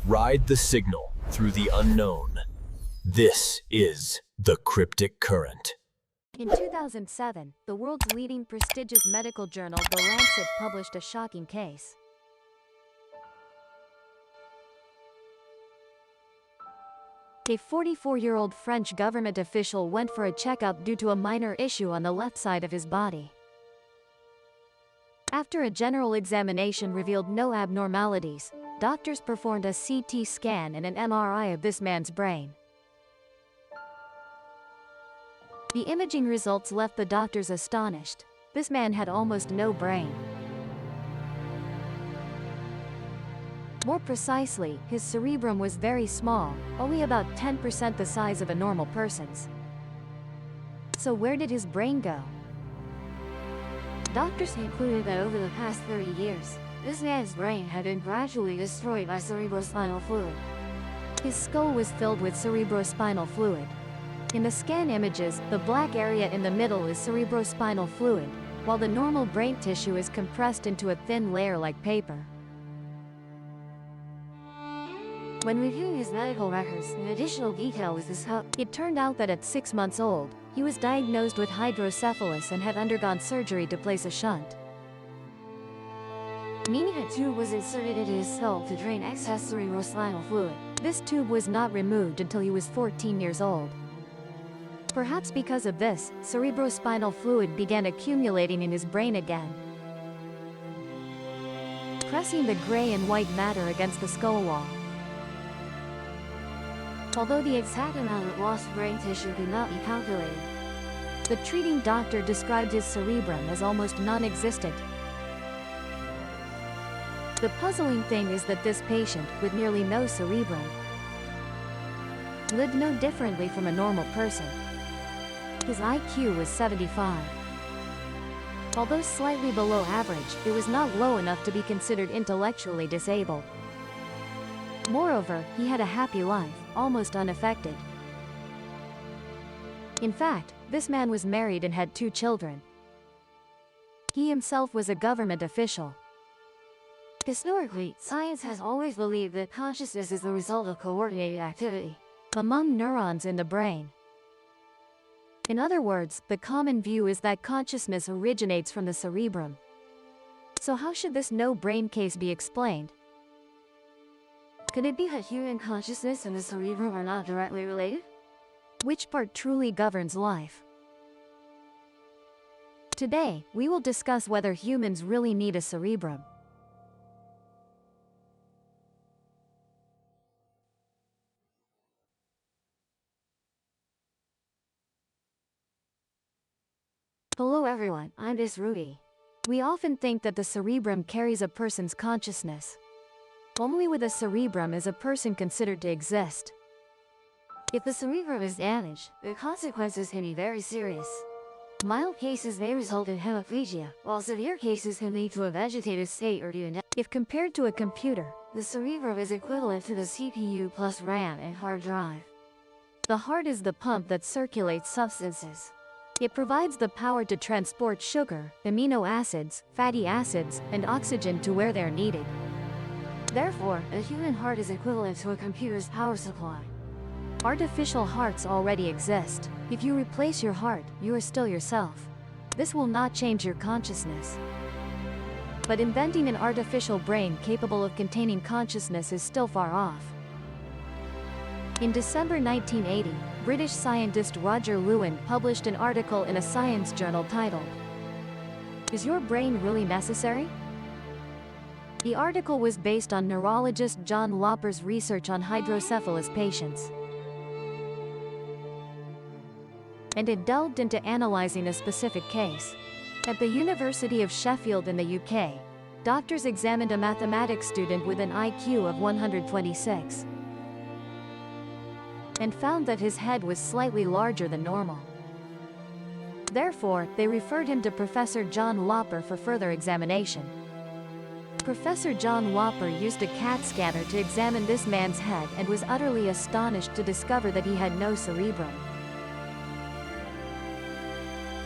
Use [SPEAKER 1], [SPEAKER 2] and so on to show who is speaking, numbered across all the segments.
[SPEAKER 1] Ride the signal through the unknown. This is the cryptic current.
[SPEAKER 2] In 2007, the world's leading prestigious medical journal, The Lancet, published a shocking case. A 44-year-old French government official went for a checkup due to a minor issue on the left side of his body. After a general examination revealed no abnormalities, doctors performed a CT scan and an MRI of this man's brain. The imaging results left the doctors astonished. This man had almost no brain. More precisely, his cerebrum was very small, only about 10% the size of a normal person's. So where did his brain go?
[SPEAKER 3] Doctors concluded that over the past 30 years, this man's brain had been gradually destroyed by cerebrospinal fluid.
[SPEAKER 2] His skull was filled with cerebrospinal fluid. In the scan images, the black area in the middle is cerebrospinal fluid, while the normal brain tissue is compressed into a thin layer like paper.
[SPEAKER 3] When reviewing his medical records, an additional detail was discovered.
[SPEAKER 2] It turned out that at 6 months old, he was diagnosed with hydrocephalus and had undergone surgery to place a shunt,
[SPEAKER 3] meaning a tube was inserted into his skull to drain excess cerebrospinal fluid.
[SPEAKER 2] This tube was not removed until he was 14 years old. Perhaps because of this, cerebrospinal fluid began accumulating in his brain again, pressing the gray and white matter against the skull wall.
[SPEAKER 3] Although the exact amount of lost brain tissue could not be calculated,
[SPEAKER 2] the treating doctor described his cerebrum as almost non-existent. The puzzling thing is that this patient, with nearly no cerebrum, lived no differently from a normal person. His IQ was 75. Although slightly below average, it was not low enough to be considered intellectually disabled. Moreover, he had a happy life, almost unaffected. In fact, this man was married and had 2 children. He himself was a government official.
[SPEAKER 3] Historically, science has always believed that consciousness is the result of coordinated activity
[SPEAKER 2] among neurons in the brain. In other words, the common view is that consciousness originates from the cerebrum. So how should this no-brain case be explained?
[SPEAKER 3] Could it be that human consciousness and the cerebrum are not directly related?
[SPEAKER 2] Which part truly governs life? Today, we will discuss whether humans really need a cerebrum.
[SPEAKER 3] Hello everyone, I'm Miss Ruby.
[SPEAKER 2] We often think that the cerebrum carries a person's consciousness. Only with a cerebrum is a person considered to exist.
[SPEAKER 3] If the cerebrum is damaged, the consequences can be very serious. Mild cases may result in hemiplegia, while severe cases can lead to a vegetative state or to
[SPEAKER 2] If compared to a computer,
[SPEAKER 3] the cerebrum is equivalent to the CPU plus RAM and hard drive.
[SPEAKER 2] The heart is the pump that circulates substances. It provides the power to transport sugar, amino acids, fatty acids, and oxygen to where they're needed.
[SPEAKER 3] Therefore, a human heart is equivalent to a computer's power supply.
[SPEAKER 2] Artificial hearts already exist. If you replace your heart, you are still yourself. This will not change your consciousness. But inventing an artificial brain capable of containing consciousness is still far off. In December 1980, British scientist Roger Lewin published an article in a science journal titled, "Is Your Brain Really Necessary?" The article was based on neurologist John Lauper's research on hydrocephalus patients, and it delved into analyzing a specific case. At the University of Sheffield in the UK, doctors examined a mathematics student with an IQ of 126 and found that his head was slightly larger than normal. Therefore, they referred him to Professor John Lauper for further examination. Professor John Lauper used a CAT scanner to examine this man's head and was utterly astonished to discover that he had no cerebrum.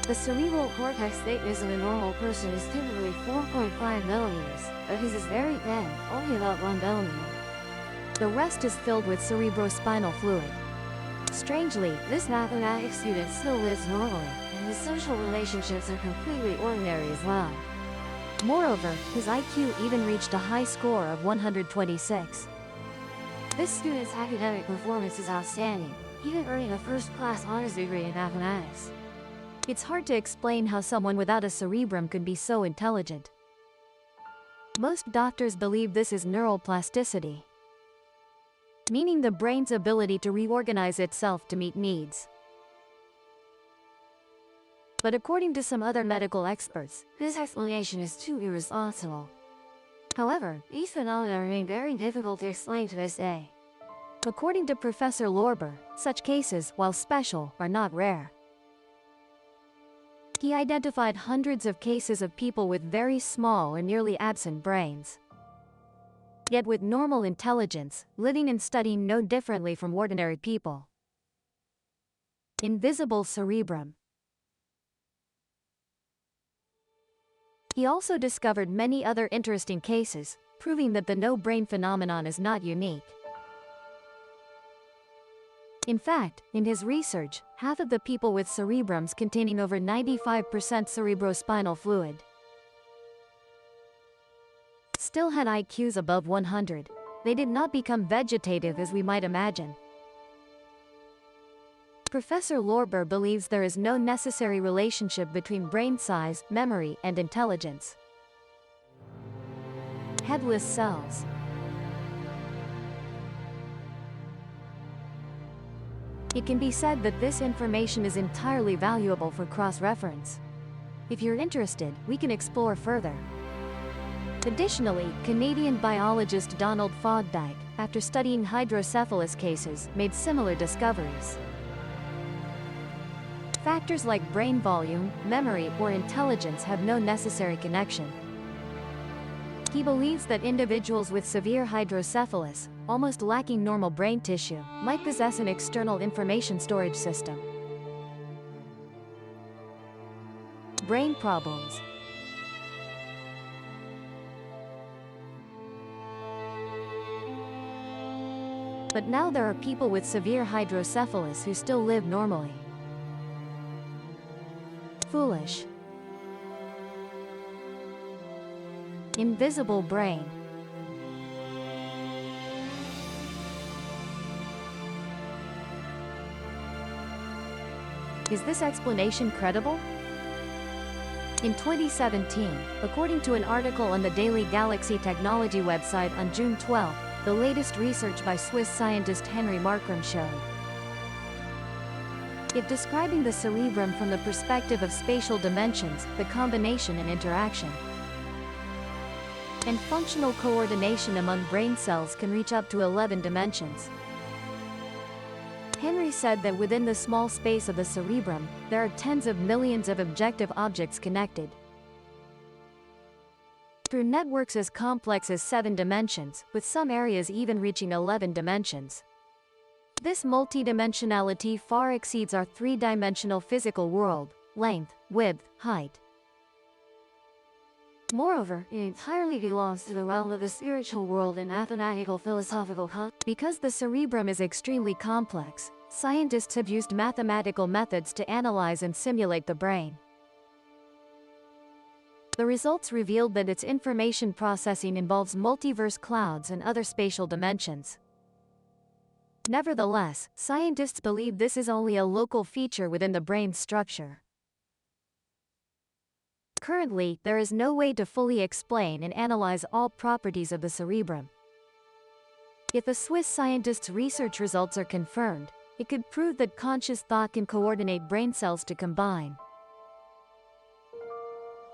[SPEAKER 3] The cerebral cortex thickness of a normal person is typically 4.5 millimeters, but his is very thin, only about 1 millimeter.
[SPEAKER 2] The rest is filled with cerebrospinal fluid. Strangely,
[SPEAKER 3] This mathematics student still lives normally, and his social relationships are completely ordinary as well.
[SPEAKER 2] moreover, his IQ even reached a high score of 126.
[SPEAKER 3] This student's academic performance is outstanding, even earning a first-class honors degree in mathematics.
[SPEAKER 2] It's hard to explain how someone without a cerebrum could be so intelligent. Most doctors believe this is neural plasticity, meaning the brain's ability to reorganize itself to meet needs. But according to some other medical experts,
[SPEAKER 3] This explanation is too irresponsible. However, these phenomena remain very difficult to explain to this day.
[SPEAKER 2] according to Professor Lorber, such cases, while special, are not rare. He identified hundreds of cases of people with very small or nearly absent brains, yet with normal intelligence, living and studying no differently from ordinary people. Invisible cerebrum. He also discovered many other interesting cases, proving that the no-brain phenomenon is not unique. In fact, in his research, half of the people with cerebrums containing over 95% cerebrospinal fluid still had IQs above 100. They did not become vegetative as we might imagine. Professor Lorber believes there is no necessary relationship between brain size, memory, and intelligence. Headless cells. It can be said that this information is entirely valuable for cross-reference. If you're interested, we can explore further. Additionally, Canadian biologist Donald Fogdyke, after studying hydrocephalus cases, made similar discoveries. Factors like brain volume, memory, or intelligence have no necessary connection. He believes that individuals with severe hydrocephalus, almost lacking normal brain tissue, might possess an external information storage system. Brain problems. But now there are people with severe hydrocephalus who still live normally. Foolish. Invisible brain. Is this explanation credible? In 2017, according to an article on the Daily Galaxy Technology website on June 12, the latest research by Swiss scientist Henry Markram showed it describing the cerebrum from the perspective of spatial dimensions, the combination and interaction, and functional coordination among brain cells can reach up to 11 dimensions. Henry said that within the small space of the cerebrum, there are tens of millions of objective objects connected through networks as complex as 7 dimensions, with some areas even reaching 11 dimensions. This multidimensionality far exceeds our 3-dimensional physical world: length, width, height.
[SPEAKER 3] Moreover, it entirely belongs to the realm of the spiritual world and mathematical philosophical concepts.
[SPEAKER 2] Because the cerebrum is extremely complex, scientists have used mathematical methods to analyze and simulate the brain. The results revealed that its information processing involves multiverse clouds and other spatial dimensions. Nevertheless, scientists believe this is only a local feature within the brain's structure. Currently, there is no way to fully explain and analyze all properties of the cerebrum. If the Swiss scientists' research results are confirmed, it could prove that conscious thought can coordinate brain cells to combine,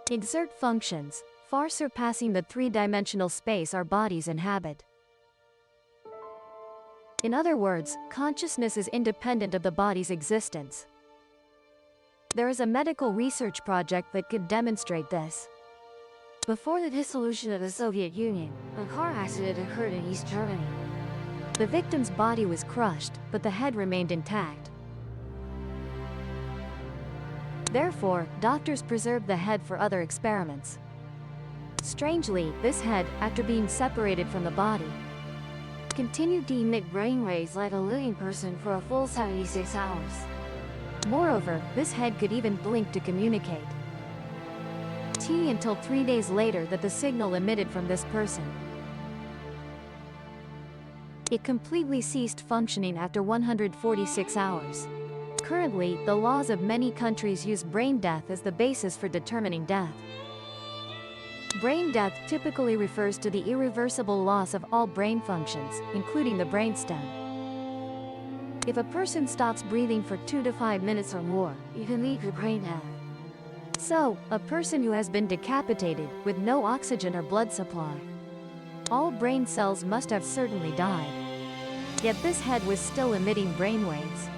[SPEAKER 2] exert functions, far surpassing the 3-dimensional space our bodies inhabit. In other words, consciousness is independent of the body's existence. There is a medical research project that could demonstrate this.
[SPEAKER 3] Before the dissolution of the Soviet Union, a car accident occurred in East Germany.
[SPEAKER 2] The victim's body was crushed, but the head remained intact. Therefore, doctors preserved the head for other experiments. Strangely, this head, after being separated from the body,
[SPEAKER 3] continued to emit brainwaves like a living person for a full 76 hours.
[SPEAKER 2] Moreover, this head could even blink to communicate. Until 3 days later that the signal emitted from this person. It completely ceased functioning after 146 hours. Currently, the laws of many countries use brain death as the basis for determining death. Brain death typically refers to the irreversible loss of all brain functions, including the brainstem. If a person stops breathing for 2 to 5 minutes or more,
[SPEAKER 3] You can lead to brain death.
[SPEAKER 2] so, a person who has been decapitated, with no oxygen or blood supply. All brain cells must have certainly died. Yet this head was still emitting brainwaves.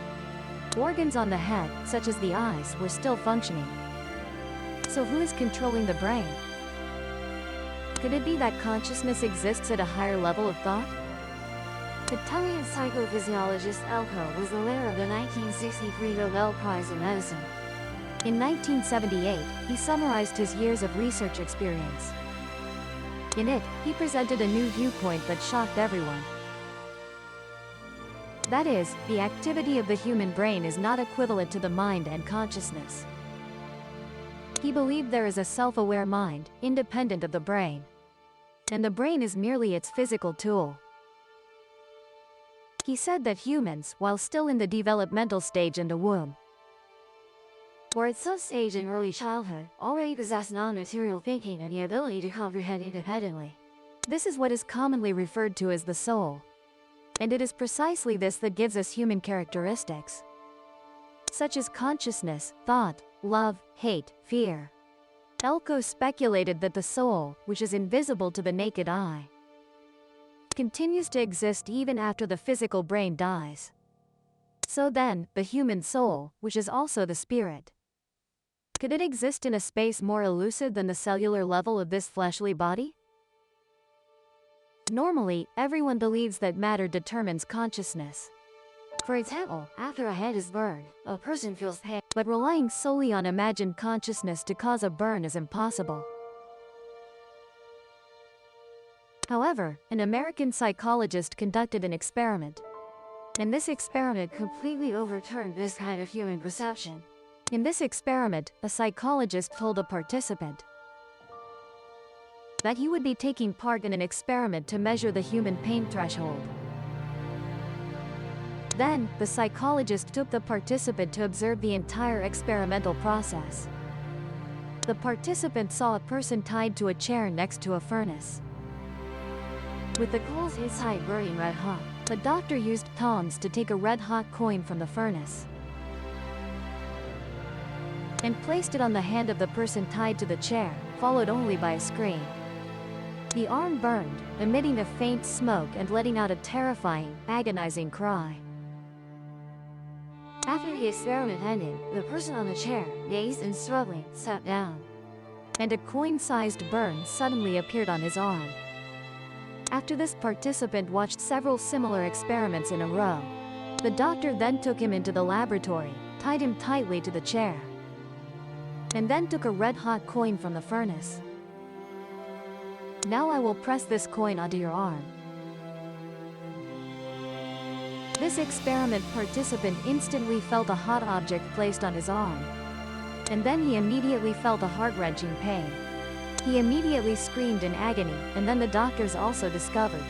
[SPEAKER 2] Organs on the head, such as the eyes, were still functioning. So who is controlling the brain? Could it be that consciousness exists at a higher level of thought?
[SPEAKER 3] Italian psychophysiologist Elko was the winner of the 1963 Nobel Prize in Medicine.
[SPEAKER 2] In 1978, he summarized his years of research experience. In it, he presented a new viewpoint that shocked everyone. That is, the activity of the human brain is not equivalent to the mind and consciousness. He believed there is a self-aware mind, independent of the brain. And the brain is merely its physical tool. He said that humans, while still in the developmental stage in the womb,
[SPEAKER 3] Or at some stage in early childhood, already possess non-material thinking and the ability to comprehend independently.
[SPEAKER 2] this is what is commonly referred to as the soul. And it is precisely this that gives us human characteristics, such as consciousness, thought, love, hate, fear. Elko speculated that the soul, which is invisible to the naked eye, continues to exist even after the physical brain dies. So then, the human soul, which is also the spirit, could it exist in a space more elusive than the cellular level of this fleshly body? Normally, everyone believes that matter determines consciousness.
[SPEAKER 3] For example, after a head is burned, a person feels pain.
[SPEAKER 2] But relying solely on imagined consciousness to cause a burn is impossible. However, an American psychologist conducted an experiment. And this experiment
[SPEAKER 3] Completely overturned this kind of human perception.
[SPEAKER 2] In this experiment, a psychologist told a participant that he would be taking part in an experiment to measure the human pain threshold. Then, the psychologist took the participant to observe the entire experimental process. The participant saw a person tied to a chair next to a furnace,
[SPEAKER 3] With the coals inside burning red hot,
[SPEAKER 2] the doctor used tongs to take a red-hot coin from the furnace and placed it on the hand of the person tied to the chair, followed only by a scream. The arm burned, emitting a faint smoke and letting out a terrifying, agonizing cry.
[SPEAKER 3] After the experiment ended, the person on the chair, dazed and struggling, sat down.
[SPEAKER 2] And a coin-sized burn suddenly appeared on his arm. After this participant watched several similar experiments in a row, the doctor then took him into the laboratory, tied him tightly to the chair, and then took a red-hot coin from the furnace. Now I will press this coin onto your arm. This experiment participant instantly felt a hot object placed on his arm. And then he immediately felt a heart-wrenching pain. He immediately screamed in agony, and then the doctors also discovered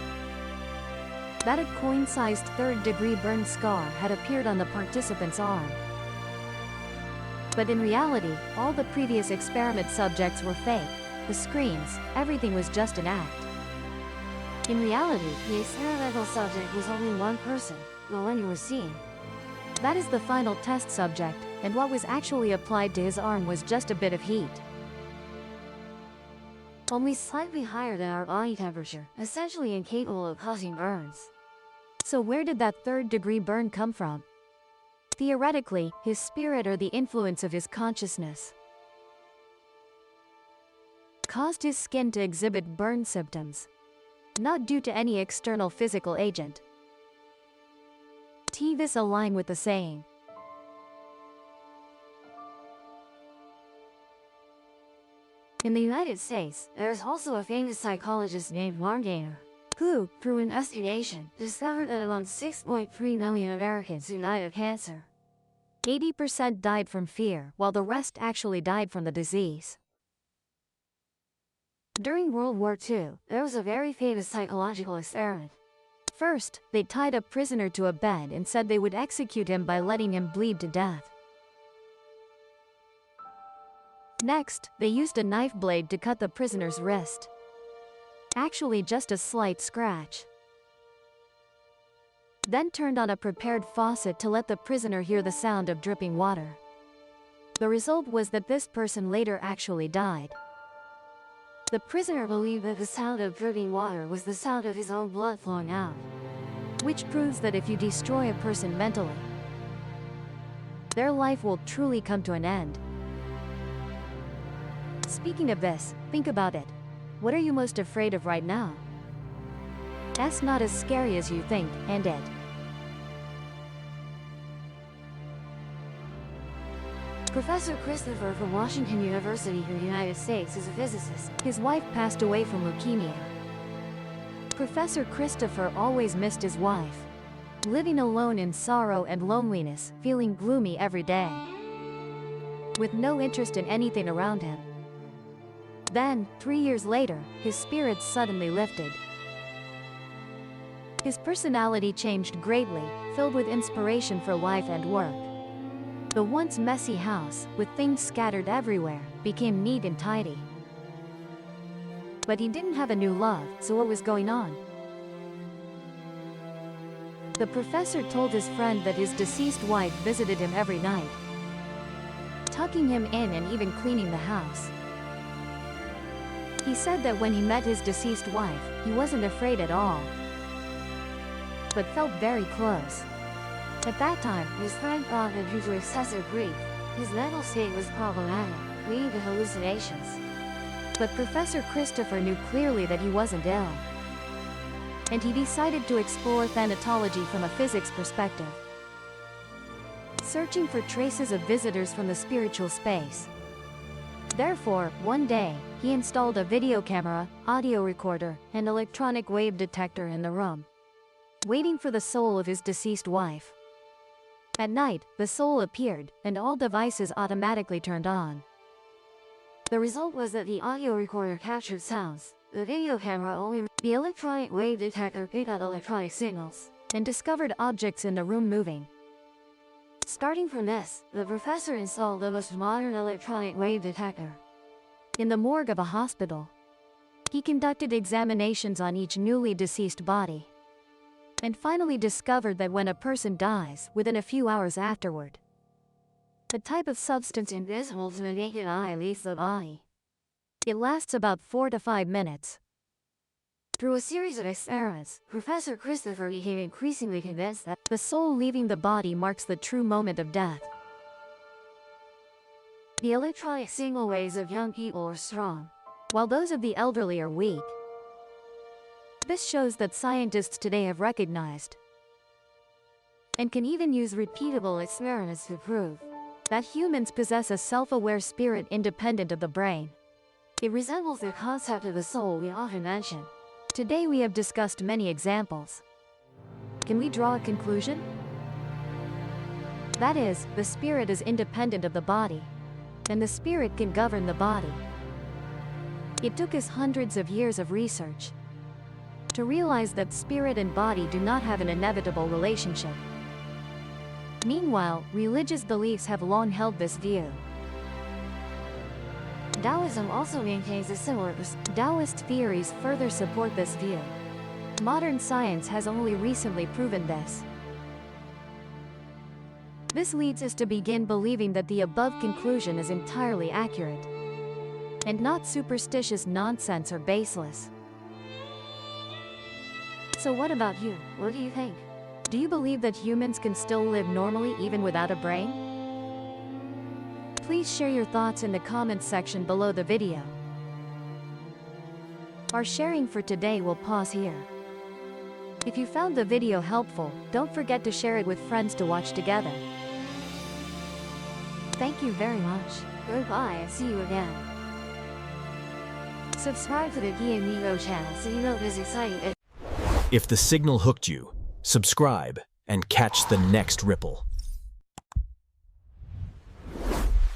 [SPEAKER 2] that a coin-sized third-degree burn scar had appeared on the participant's arm. But in reality, all the previous experiment subjects were fake. The screams, everything was just an act.
[SPEAKER 3] In reality, the experimental subject was only one person, the one you were seeing.
[SPEAKER 2] That is the final test subject, and what was actually applied to his arm was just a bit of heat.
[SPEAKER 3] Only slightly higher than our body temperature, essentially incapable of causing burns.
[SPEAKER 2] So where did that third-degree burn come from? Theoretically, his spirit or the influence of his consciousness caused his skin to exhibit burn symptoms, not due to any external physical agent. This align with the saying,
[SPEAKER 3] In the United States, there is also a famous psychologist named Warren. who, through investigation, discovered that among 6.3 million Americans who died of cancer,
[SPEAKER 2] 80% died from fear, while the rest actually died from the disease.
[SPEAKER 3] during World War II, there was a very famous psychological experiment.
[SPEAKER 2] First, they tied a prisoner to a bed and said they would execute him by letting him bleed to death. Next, they used a knife blade to cut the prisoner's wrist. Actually, just a slight scratch. Then turned on a prepared faucet to let the prisoner hear the sound of dripping water. The result was that this person later actually died.
[SPEAKER 3] The prisoner believed that the sound of dripping water was the sound of his own blood flowing out.
[SPEAKER 2] Which proves that if you destroy a person mentally, their life will truly come to an end. Speaking of this, think about it. What are you most afraid of right now? That's not as scary as you think, and it.
[SPEAKER 3] Professor Christopher from Washington University in the United States is a physicist.
[SPEAKER 2] His wife passed away from leukemia. Professor Christopher always missed his wife, living alone in sorrow and loneliness, feeling gloomy every day, with no interest in anything around him. Then, 3 years later, his spirits suddenly lifted. His personality changed greatly, filled with inspiration for life and work. The once messy house, with things scattered everywhere, became neat and tidy. But he didn't have a new love, so what was going on? The professor told his friend that his deceased wife visited him every night, tucking him in and even cleaning the house. He said that when he met his deceased wife, he wasn't afraid at all, but felt very close.
[SPEAKER 3] At that time, his friend thought that due to excessive grief, his mental state was problematic, leading to hallucinations.
[SPEAKER 2] But Professor Christopher knew clearly that he wasn't ill, and he decided to explore thanatology from a physics perspective, searching for traces of visitors from the spiritual space. Therefore, one day, he installed a video camera, audio recorder, and electronic wave detector in the room, waiting for the soul of his deceased wife. At night, the soul appeared, and all devices automatically turned on.
[SPEAKER 3] The result was that the audio recorder captured sounds, the video camera only. The electronic wave detector picked out electronic signals,
[SPEAKER 2] and discovered objects in the room moving.
[SPEAKER 3] Starting from this, the professor installed the most modern electronic wave detector.
[SPEAKER 2] In the morgue of a hospital, he conducted examinations on each newly deceased body, and finally discovered that when a person dies, within a few hours afterward, a type of substance
[SPEAKER 3] invisible to the naked eye leaves the body.
[SPEAKER 2] It lasts about 4 to 5 minutes.
[SPEAKER 3] Through a series of experiments, Professor Christopher became increasingly convinced that
[SPEAKER 2] the soul leaving the body marks the true moment of death.
[SPEAKER 3] The electronic signal waves of young people are strong,
[SPEAKER 2] while those of the elderly are weak. This shows that scientists today have recognized, and can even use repeatable experiments to prove, that humans possess a self-aware spirit independent of the brain.
[SPEAKER 3] It resembles the concept of the soul we often mention.
[SPEAKER 2] Today we have discussed many examples. Can we draw a conclusion? That is, the spirit is independent of the body, and the spirit can govern the body. It took us hundreds of years of research to realize that spirit and body do not have an inevitable relationship. Meanwhile, religious beliefs have long held this view.
[SPEAKER 3] Taoism also maintains a similar perspective.
[SPEAKER 2] Taoist theories further support this view. Modern science has only recently proven this. This leads us to begin believing that the above conclusion is entirely accurate, and not superstitious nonsense or baseless.
[SPEAKER 3] So what about you? What do you think?
[SPEAKER 2] Do you believe that humans can still live normally even without a brain? Please share your thoughts in the comments section below the video. Our sharing for today will pause here. If you found the video helpful, don't forget to share it with friends to watch together. Thank you very much.
[SPEAKER 3] Goodbye and see you again. Subscribe to the P&Nigo channel so you don't miss exciting
[SPEAKER 1] If the signal hooked you, subscribe and catch the next ripple.